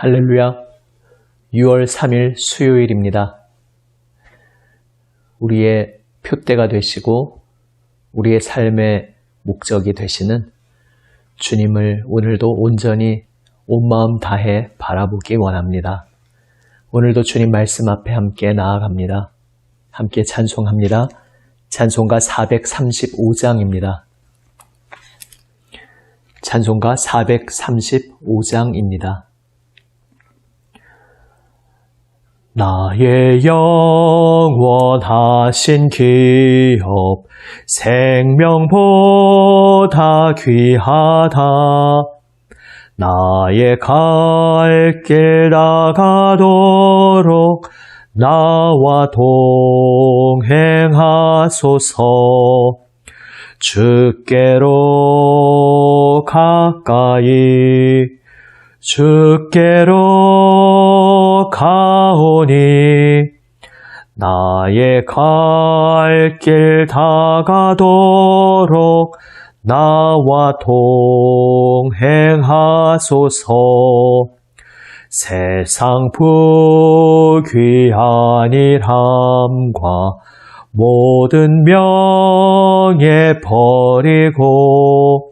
할렐루야, 6월 3일 수요일입니다. 우리의 표대가 되시고 우리의 삶의 목적이 되시는 주님을 오늘도 온전히 온 마음 다해 바라보기 원합니다. 오늘도 주님 말씀 앞에 함께 나아갑니다. 함께 찬송합니다. 찬송가 435장입니다. 찬송가 435장입니다. 나의 영원하신 기업 생명보다 귀하다. 나의 갈 길 나가도록 나와 동행하소서. 주께로 가까이 주께로 가오니 나의 갈 길 다가도록 나와 동행하소서. 세상 부귀한 일함과 모든 명예 버리고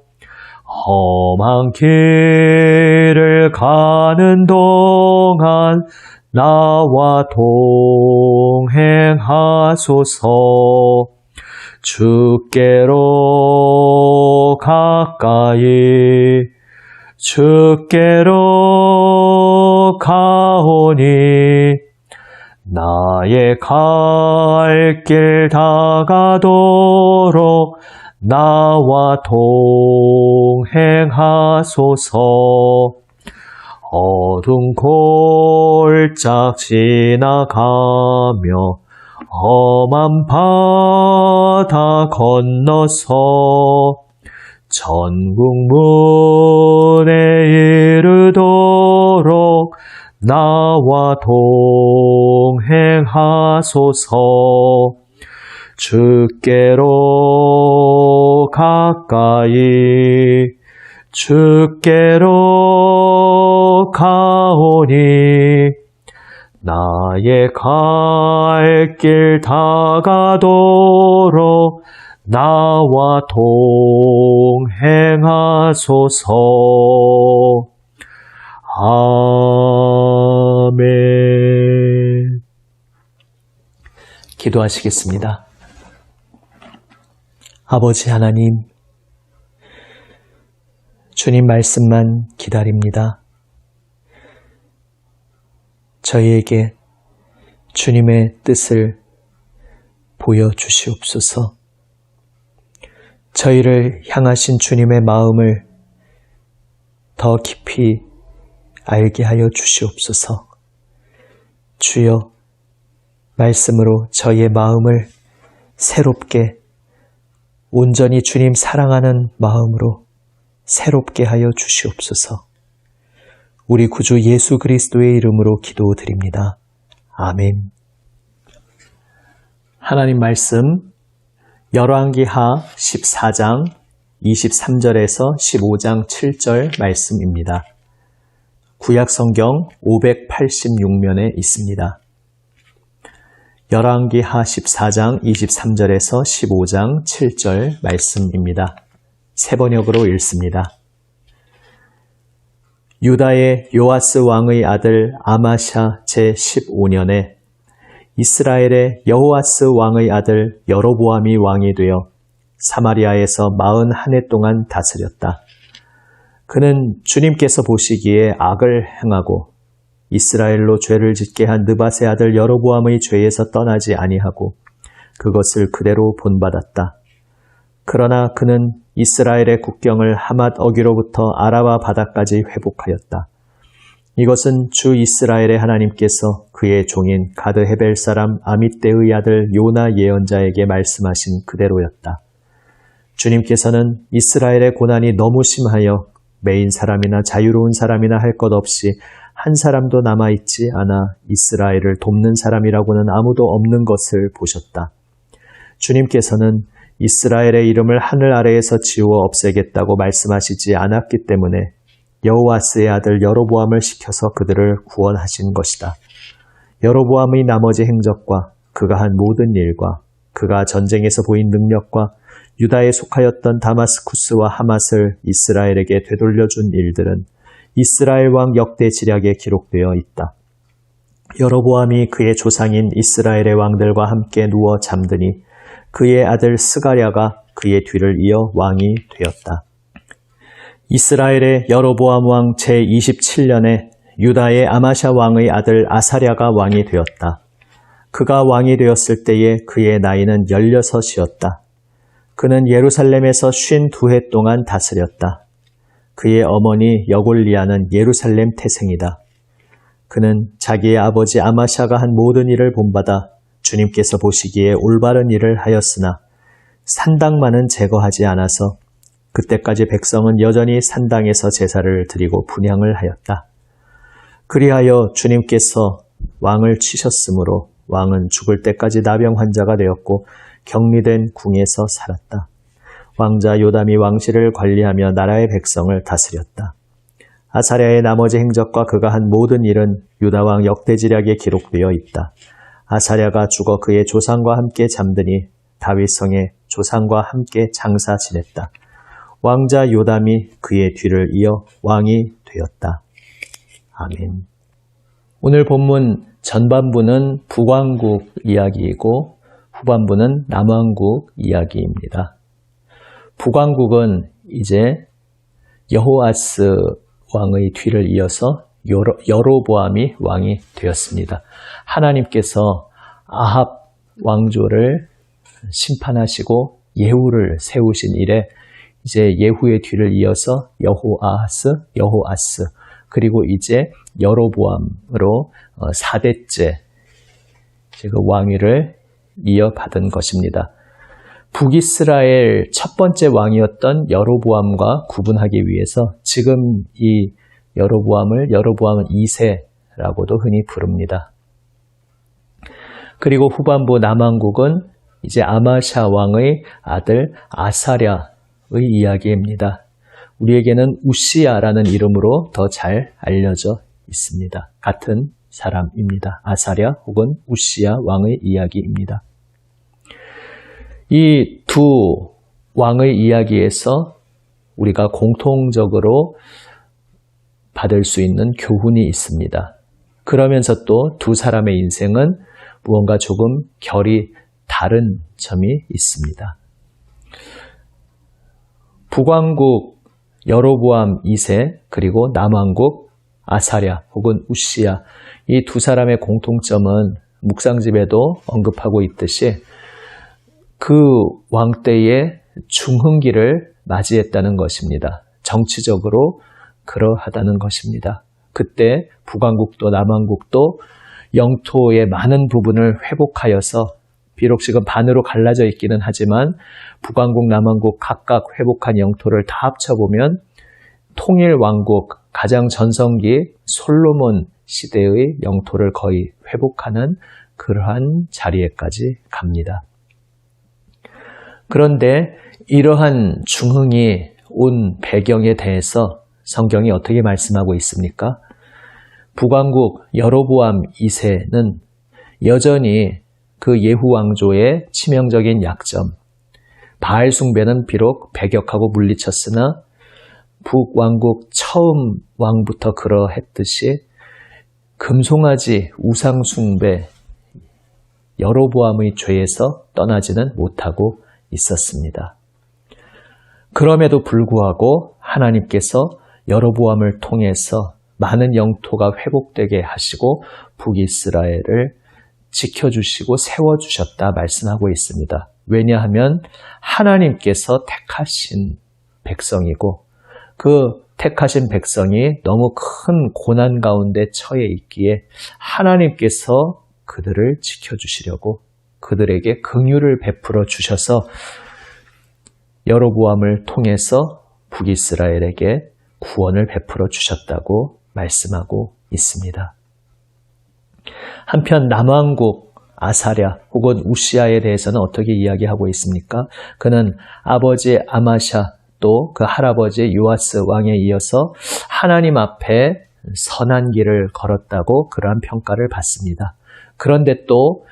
험한 길을 가는 동안 나와 동행하소서. 주께로 가까이 주께로 가오니 나의 갈 길 다가도록 나와 동행하소서. 어두운 골짝 지나가며 험한 바다 건너서 천국문에 이르도록 나와 동행하소서. 주께로 가까이 주께로 가오니 나의 갈 길 다가도록 나와 동행하소서. 아멘. 기도하시겠습니다. 아버지 하나님, 주님 말씀만 기다립니다. 저희에게 주님의 뜻을 보여주시옵소서. 저희를 향하신 주님의 마음을 더 깊이 알게 하여 주시옵소서. 주여, 말씀으로 저희의 마음을 새롭게 온전히 주님 사랑하는 마음으로 새롭게 하여 주시옵소서. 우리 구주 예수 그리스도의 이름으로 기도드립니다. 아멘. 하나님 말씀 열왕기하 14장 23절에서 15장 7절 말씀입니다. 구약성경 586면에 있습니다. 열왕기하 14장 23절에서 15장 7절 말씀입니다. 세 번역으로 읽습니다. 유다의 요아스 왕의 아들 아마샤 제15년에 이스라엘의 여호아스 왕의 아들 여로보암이 왕이 되어 사마리아에서 41해 동안 다스렸다. 그는 주님께서 보시기에 악을 행하고 이스라엘로 죄를 짓게 한 느밧의 아들 여로보암의 죄에서 떠나지 아니하고 그것을 그대로 본받았다. 그러나 그는 이스라엘의 국경을 하맛 어귀로부터 아라바 바다까지 회복하였다. 이것은 주 이스라엘의 하나님께서 그의 종인 가드 헤벨 사람 아밋대의 아들 요나 예언자에게 말씀하신 그대로였다. 주님께서는 이스라엘의 고난이 너무 심하여 매인 사람이나 자유로운 사람이나 할 것 없이 한 사람도 남아있지 않아 이스라엘을 돕는 사람이라고는 아무도 없는 것을 보셨다. 주님께서는 이스라엘의 이름을 하늘 아래에서 지워 없애겠다고 말씀하시지 않았기 때문에 여호아스의 아들 여로보암을 시켜서 그들을 구원하신 것이다. 여로보암의 나머지 행적과 그가 한 모든 일과 그가 전쟁에서 보인 능력과 유다에 속하였던 다마스쿠스와 하맛을 이스라엘에게 되돌려준 일들은 이스라엘 왕 역대 지략에 기록되어 있다. 여로보암이 그의 조상인 이스라엘의 왕들과 함께 누워 잠드니 그의 아들 스가랴가 그의 뒤를 이어 왕이 되었다. 이스라엘의 여로보암 왕 제27년에 유다의 아마샤 왕의 아들 아사랴가 왕이 되었다. 그가 왕이 되었을 때에 그의 나이는 16이었다. 그는 예루살렘에서 52해 동안 다스렸다. 그의 어머니 여골리아는 예루살렘 태생이다. 그는 자기의 아버지 아마샤가 한 모든 일을 본받아 주님께서 보시기에 올바른 일을 하였으나 산당만은 제거하지 않아서 그때까지 백성은 여전히 산당에서 제사를 드리고 분향을 하였다. 그리하여 주님께서 왕을 치셨으므로 왕은 죽을 때까지 나병 환자가 되었고 격리된 궁에서 살았다. 왕자 요담이 왕실을 관리하며 나라의 백성을 다스렸다. 아사랴의 나머지 행적과 그가 한 모든 일은 유다왕 역대지략에 기록되어 있다. 아사랴가 죽어 그의 조상과 함께 잠드니 다윗성에 조상과 함께 장사 지냈다. 왕자 요담이 그의 뒤를 이어 왕이 되었다. 아멘. 오늘 본문 전반부는 북왕국 이야기이고 후반부는 남왕국 이야기입니다. 북왕국은 이제 여호아스 왕의 뒤를 이어서 여로보암이 왕이 되었습니다. 하나님께서 아합 왕조를 심판하시고 예후를 세우신 이래 이제 예후의 뒤를 이어서 여호아스 그리고 이제 여로보암으로 4대째 왕위를 이어받은 것입니다. 북이스라엘 첫 번째 왕이었던 여로보암과 구분하기 위해서 지금 이 여로보암은 2세라고도 흔히 부릅니다. 그리고 후반부 남왕국은 이제 아마샤 왕의 아들 아사랴의 이야기입니다. 우리에게는 우시야라는 이름으로 더 잘 알려져 있습니다. 같은 사람입니다. 아사랴 혹은 우시야 왕의 이야기입니다. 이 두 왕의 이야기에서 우리가 공통적으로 받을 수 있는 교훈이 있습니다. 그러면서 또 두 사람의 인생은 무언가 조금 결이 다른 점이 있습니다. 북왕국 여로보암 2세 그리고 남왕국 아사랴 혹은 우시야 이 두 사람의 공통점은 묵상집에도 언급하고 있듯이 그 왕 때의 중흥기를 맞이했다는 것입니다. 정치적으로 그러하다는 것입니다. 그때 북왕국도 남왕국도 영토의 많은 부분을 회복하여서 비록 지금 반으로 갈라져 있기는 하지만 북왕국, 남왕국 각각 회복한 영토를 다 합쳐보면 통일왕국 가장 전성기 솔로몬 시대의 영토를 거의 회복하는 그러한 자리에까지 갑니다. 그런데 이러한 중흥이 온 배경에 대해서 성경이 어떻게 말씀하고 있습니까? 북왕국 여로보암 2세는 여전히 그 예후 왕조의 치명적인 약점, 바알 숭배는 비록 배격하고 물리쳤으나 북왕국 처음 왕부터 그러했듯이 금송아지 우상 숭배 여로보암의 죄에서 떠나지는 못하고 있었습니다. 그럼에도 불구하고 하나님께서 여로보암을 통해서 많은 영토가 회복되게 하시고 북이스라엘을 지켜주시고 세워주셨다 말씀하고 있습니다. 왜냐하면 하나님께서 택하신 백성이고 그 택하신 백성이 너무 큰 고난 가운데 처해 있기에 하나님께서 그들을 지켜주시려고 그들에게 긍휼을 베풀어 주셔서 여로보암을 통해서 북이스라엘에게 구원을 베풀어 주셨다고 말씀하고 있습니다. 한편 남왕국 아사랴 혹은 우시야에 대해서는 어떻게 이야기하고 있습니까? 그는 아버지 아마샤 또 그 할아버지 요아스 왕에 이어서 하나님 앞에 선한 길을 걸었다고 그러한 평가를 받습니다. 그런데 또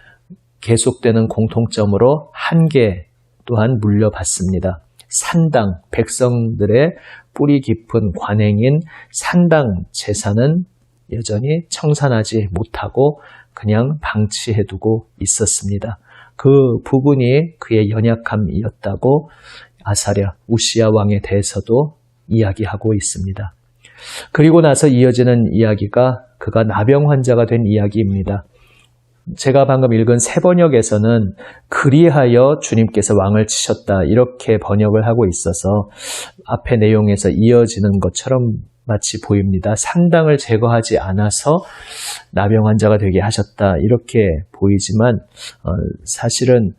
계속되는 공통점으로 한계 또한 물려받습니다. 산당, 백성들의 뿌리 깊은 관행인 산당 제사는 여전히 청산하지 못하고 그냥 방치해두고 있었습니다. 그 부분이 그의 연약함이었다고 아사랴, 우시야 왕에 대해서도 이야기하고 있습니다. 그리고 나서 이어지는 이야기가 그가 나병 환자가 된 이야기입니다. 제가 방금 읽은 새 번역에서는 그리하여 주님께서 왕을 치셨다 이렇게 번역을 하고 있어서 앞의 내용에서 이어지는 것처럼 마치 보입니다. 산당을 제거하지 않아서 나병 환자가 되게 하셨다 이렇게 보이지만 사실은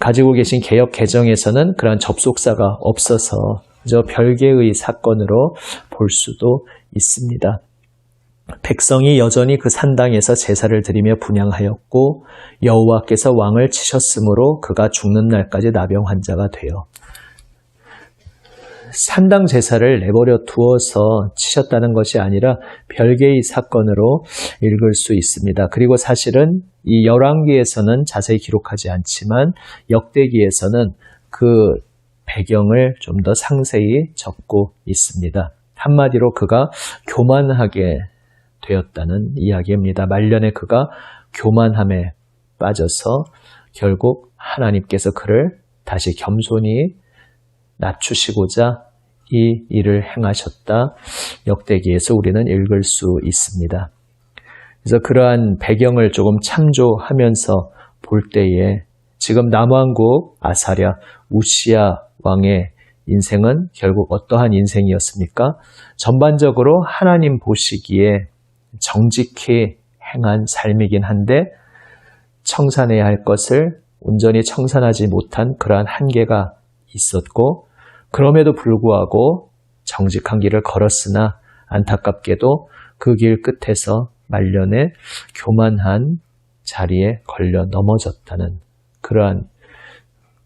가지고 계신 개역 개정에서는 그런 접속사가 없어서 저 별개의 사건으로 볼 수도 있습니다. 백성이 여전히 그 산당에서 제사를 드리며 분향하였고 여호와께서 왕을 치셨으므로 그가 죽는 날까지 나병 환자가 되어 산당 제사를 내버려 두어서 치셨다는 것이 아니라 별개의 사건으로 읽을 수 있습니다. 그리고 사실은 이 열왕기에서는 자세히 기록하지 않지만 역대기에서는 그 배경을 좀 더 상세히 적고 있습니다. 한마디로 그가 교만하게 되었다는 이야기입니다. 말년에 그가 교만함에 빠져서 결국 하나님께서 그를 다시 겸손히 낮추시고자 이 일을 행하셨다. 역대기에서 우리는 읽을 수 있습니다. 그래서 그러한 배경을 조금 참조하면서 볼 때에 지금 남왕국 아사랴 우시야 왕의 인생은 결국 어떠한 인생이었습니까? 전반적으로 하나님 보시기에 정직히 행한 삶이긴 한데 청산해야 할 것을 온전히 청산하지 못한 그러한 한계가 있었고 그럼에도 불구하고 정직한 길을 걸었으나 안타깝게도 그 길 끝에서 말년에 교만한 자리에 걸려 넘어졌다는 그러한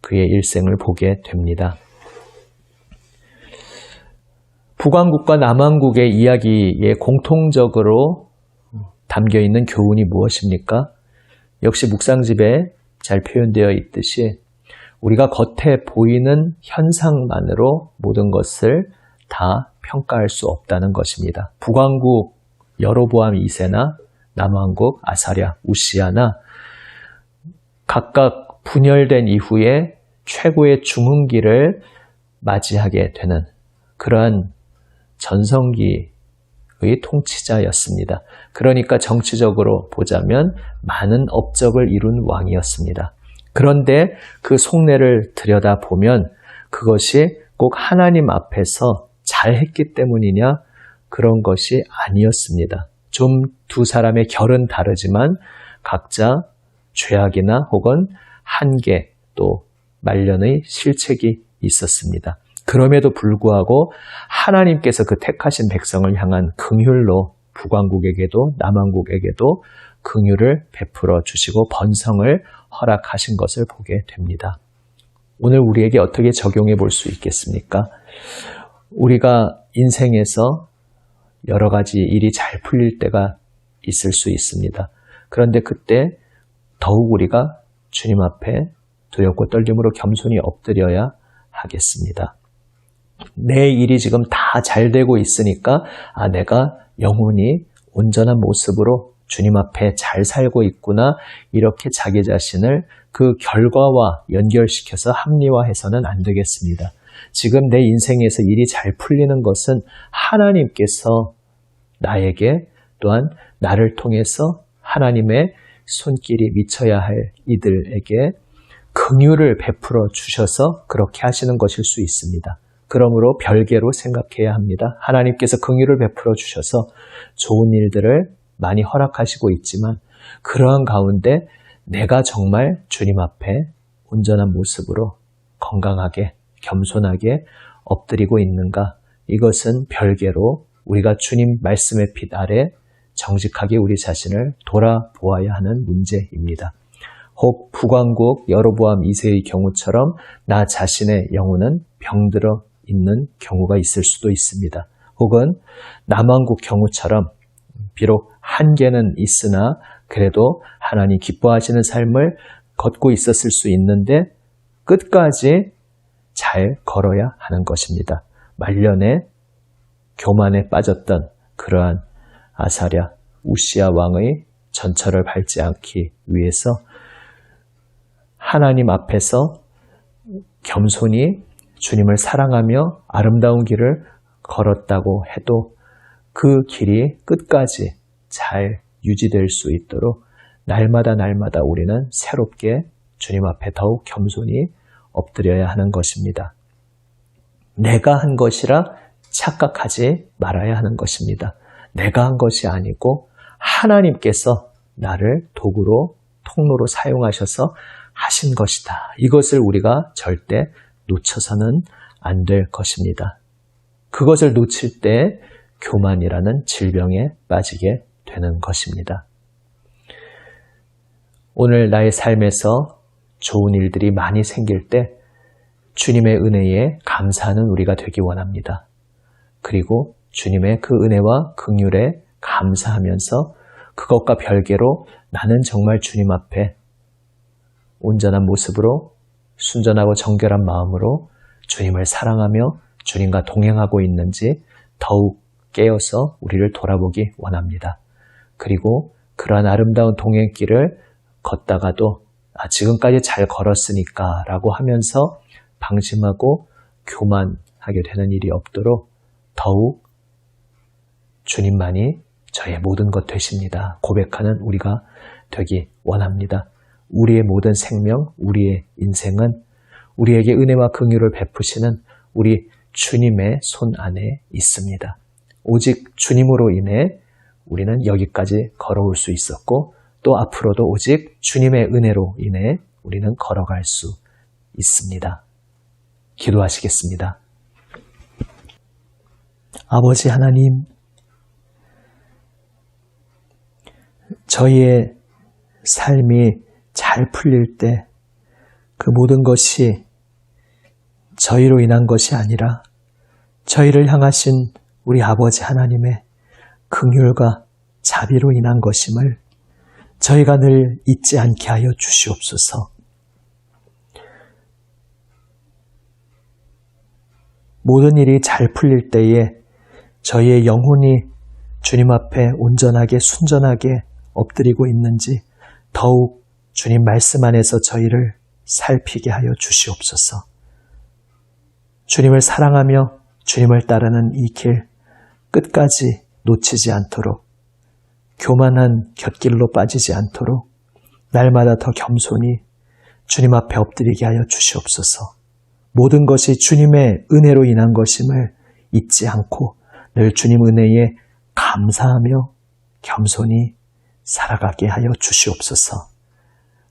그의 일생을 보게 됩니다. 북왕국과 남왕국의 이야기에 공통적으로 담겨있는 교훈이 무엇입니까? 역시 묵상집에 잘 표현되어 있듯이 우리가 겉에 보이는 현상만으로 모든 것을 다 평가할 수 없다는 것입니다. 북왕국 여로보암 2세나 남왕국 아사랴 우시야나 각각 분열된 이후에 최고의 중흥기를 맞이하게 되는 그러한 전성기의 통치자였습니다. 그러니까 정치적으로 보자면 많은 업적을 이룬 왕이었습니다. 그런데 그 속내를 들여다보면 그것이 꼭 하나님 앞에서 잘했기 때문이냐? 그런 것이 아니었습니다. 좀 두 사람의 결은 다르지만 각자 죄악이나 혹은 한계 또 말년의 실책이 있었습니다. 그럼에도 불구하고 하나님께서 그 택하신 백성을 향한 긍휼로 북왕국에게도 남왕국에게도 긍휼을 베풀어 주시고 번성을 허락하신 것을 보게 됩니다. 오늘 우리에게 어떻게 적용해 볼 수 있겠습니까? 우리가 인생에서 여러 가지 일이 잘 풀릴 때가 있을 수 있습니다. 그런데 그때 더욱 우리가 주님 앞에 두렵고 떨림으로 겸손히 엎드려야 하겠습니다. 내 일이 지금 다 잘 되고 있으니까 내가 영혼이 온전한 모습으로 주님 앞에 잘 살고 있구나 이렇게 자기 자신을 그 결과와 연결시켜서 합리화해서는 안 되겠습니다. 지금 내 인생에서 일이 잘 풀리는 것은 하나님께서 나에게 또한 나를 통해서 하나님의 손길이 미쳐야 할 이들에게 긍휼을 베풀어 주셔서 그렇게 하시는 것일 수 있습니다. 그러므로 별개로 생각해야 합니다. 하나님께서 긍휼을 베풀어 주셔서 좋은 일들을 많이 허락하시고 있지만 그러한 가운데 내가 정말 주님 앞에 온전한 모습으로 건강하게 겸손하게 엎드리고 있는가? 이것은 별개로 우리가 주님 말씀의 빛 아래 정직하게 우리 자신을 돌아보아야 하는 문제입니다. 혹 북왕국 여로보암 2세의 경우처럼 나 자신의 영혼은 병들어 있는 경우가 있을 수도 있습니다. 혹은 남왕국 경우처럼 비록 한계는 있으나 그래도 하나님 기뻐하시는 삶을 걷고 있었을 수 있는데 끝까지 잘 걸어야 하는 것입니다. 말년에 교만에 빠졌던 그러한 아사랴, 우시야 왕의 전철을 밟지 않기 위해서 하나님 앞에서 겸손히 주님을 사랑하며 아름다운 길을 걸었다고 해도 그 길이 끝까지 잘 유지될 수 있도록 날마다 우리는 새롭게 주님 앞에 더욱 겸손히 엎드려야 하는 것입니다. 내가 한 것이라 착각하지 말아야 하는 것입니다. 내가 한 것이 아니고 하나님께서 나를 도구로, 통로로 사용하셔서 하신 것이다. 이것을 우리가 절대 놓쳐서는 안 될 것입니다. 그것을 놓칠 때 교만이라는 질병에 빠지게 되는 것입니다. 오늘 나의 삶에서 좋은 일들이 많이 생길 때 주님의 은혜에 감사하는 우리가 되기 원합니다. 그리고 주님의 그 은혜와 긍휼에 감사하면서 그것과 별개로 나는 정말 주님 앞에 온전한 모습으로 순전하고 정결한 마음으로 주님을 사랑하며 주님과 동행하고 있는지 더욱 깨어서 우리를 돌아보기 원합니다. 그리고 그러한 아름다운 동행길을 걷다가도 지금까지 잘 걸었으니까 라고 하면서 방심하고 교만하게 되는 일이 없도록 더욱 주님만이 저의 모든 것 되십니다. 고백하는 우리가 되기 원합니다. 우리의 모든 생명, 우리의 인생은 우리에게 은혜와 긍휼을 베푸시는 우리 주님의 손 안에 있습니다. 오직 주님으로 인해 우리는 여기까지 걸어올 수 있었고 또 앞으로도 오직 주님의 은혜로 인해 우리는 걸어갈 수 있습니다. 기도하시겠습니다. 아버지 하나님, 저희의 삶이 잘 풀릴 때 그 모든 것이 저희로 인한 것이 아니라 저희를 향하신 우리 아버지 하나님의 긍휼과 자비로 인한 것임을 저희가 늘 잊지 않게 하여 주시옵소서. 모든 일이 잘 풀릴 때에 저희의 영혼이 주님 앞에 온전하게 순전하게 엎드리고 있는지 더욱 주님 말씀 안에서 저희를 살피게 하여 주시옵소서. 주님을 사랑하며 주님을 따르는 이 길 끝까지 놓치지 않도록 교만한 곁길로 빠지지 않도록 날마다 더 겸손히 주님 앞에 엎드리게 하여 주시옵소서. 모든 것이 주님의 은혜로 인한 것임을 잊지 않고 늘 주님 은혜에 감사하며 겸손히 살아가게 하여 주시옵소서.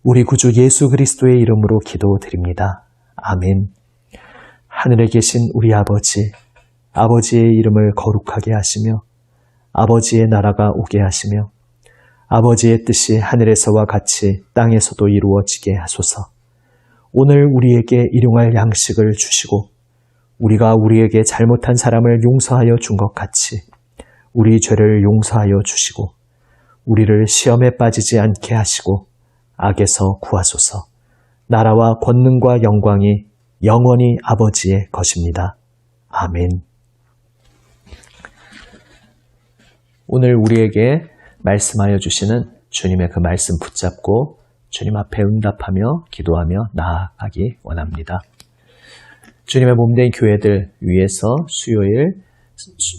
우리 구주 예수 그리스도의 이름으로 기도드립니다. 아멘. 하늘에 계신 우리 아버지, 아버지의 이름을 거룩하게 하시며 아버지의 나라가 오게 하시며 아버지의 뜻이 하늘에서와 같이 땅에서도 이루어지게 하소서. 오늘 우리에게 일용할 양식을 주시고 우리가 우리에게 잘못한 사람을 용서하여 준 것 같이 우리 죄를 용서하여 주시고 우리를 시험에 빠지지 않게 하시고 악에서 구하소서. 나라와 권능과 영광이 영원히 아버지의 것입니다. 아멘. 오늘 우리에게 말씀하여 주시는 주님의 그 말씀 붙잡고 주님 앞에 응답하며 기도하며 나아가기 원합니다. 주님의 몸된 교회들 위해서 수요일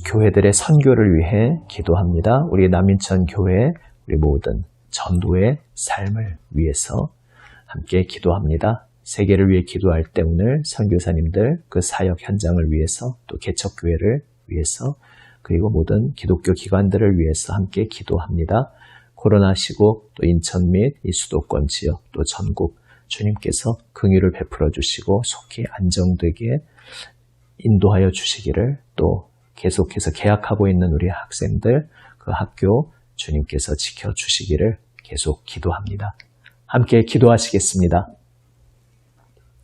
교회들의 선교를 위해 기도합니다. 우리 남인천 교회 우리 모든 전도의 삶을 위해서 함께 기도합니다. 세계를 위해 기도할 때 오늘 선교사님들 그 사역 현장을 위해서 또 개척교회를 위해서 그리고 모든 기독교 기관들을 위해서 함께 기도합니다. 코로나 시국 또 인천 및 이 수도권 지역 또 전국 주님께서 긍휼을 베풀어 주시고 속히 안정되게 인도하여 주시기를 또 계속해서 개학하고 있는 우리 학생들 그 학교 주님께서 지켜주시기를 계속 기도합니다. 함께 기도하시겠습니다.